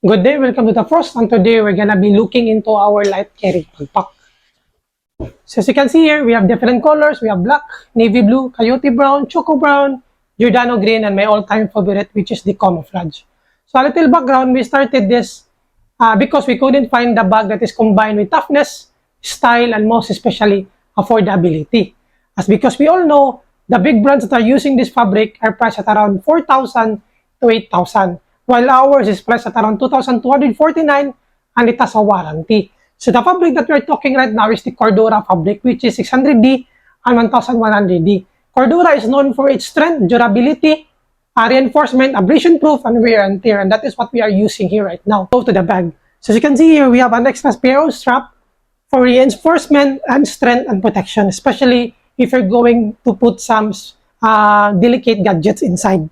Good day, welcome to the Frost, and today we're gonna be looking into our light carrying backpack. So as you can see here, we have different colors. We have black, navy blue, coyote brown, choco brown, Giordano green, and my all-time favorite, which is the camouflage. So a little background, we started this because we couldn't find the bag that is combined with toughness, style, and most especially affordability. As because we all know, the big brands that are using this fabric are priced at around 4,000 to 8,000. While ours is priced at around 2,249 and it has a warranty. So the fabric that we're talking right now is the Cordura fabric, which is 600D and 1,100D. Cordura is known for its strength, durability, reinforcement, abrasion proof, and wear and tear, and that is what we are using here right now. Go to the bag. So as you can see here, we have an extra Sparrow strap for reinforcement and strength and protection, especially if you're going to put some delicate gadgets inside.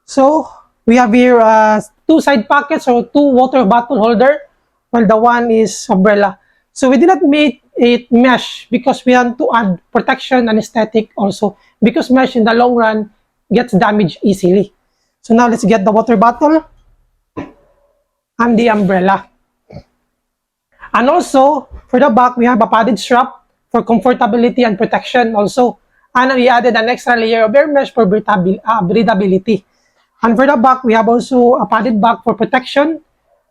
So we have here two side pockets or two water bottle holder, while the one is umbrella. So we did not make it mesh because we want to add protection and aesthetic also, because mesh in the long run gets damaged easily. So now let's get the water bottle and the umbrella. And also for the back, we have a padded strap for comfortability and protection also. And we added an extra layer of air mesh for breathability. And for the back, we have also a padded back for protection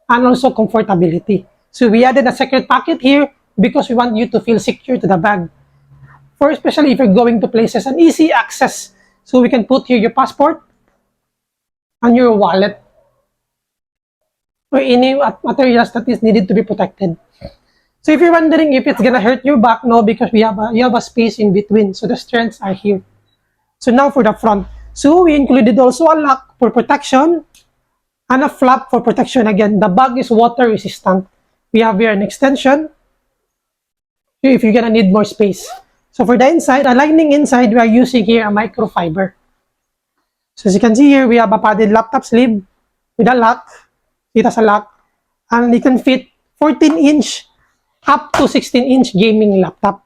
and also comfortability. So we added a secret pocket here because we want you to feel secure to the bag. For especially if you're going to places and easy access. So we can put here your passport and your wallet or any materials that is needed to be protected. So if you're wondering if it's gonna hurt your back, no, because you have a space in between. So the strands are here. So now for the front. So we included also a lock for protection and a flap for protection again. The bag is water resistant. We have here an extension if you're gonna need more space. So for the inside, a lining inside, we are using here a microfiber. So as you can see here, we have a padded laptop sleeve with a lock. It has a lock. And it can fit 14-inch up to 16-inch gaming laptop.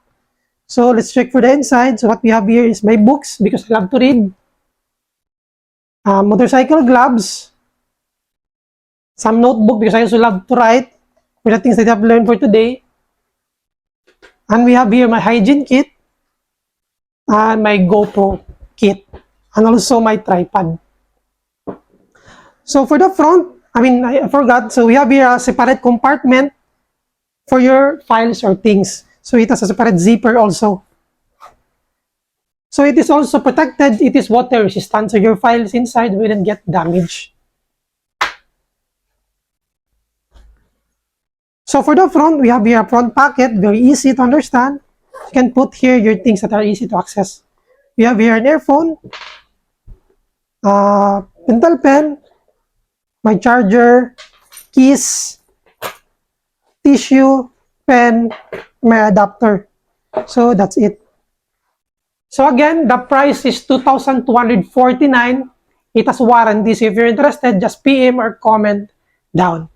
So let's check for the inside. So what we have here is my books because I love to read. Motorcycle gloves, some notebook because I also love to write for the things that I've learned for today. And we have here my hygiene kit and my GoPro kit and also my tripod. So for the front, I forgot. So we have here a separate compartment for your files or things. So it has a separate zipper also. So it is also protected, it is water resistant, so your files inside wouldn't get damaged. So for the front, we have here a front pocket, very easy to understand. You can put here your things that are easy to access. We have here an earphone, pencil pen, my charger, keys, tissue, pen, my adapter. So that's it. So again, the price is 2,249. It has warranty. So if you're interested, just PM or comment down.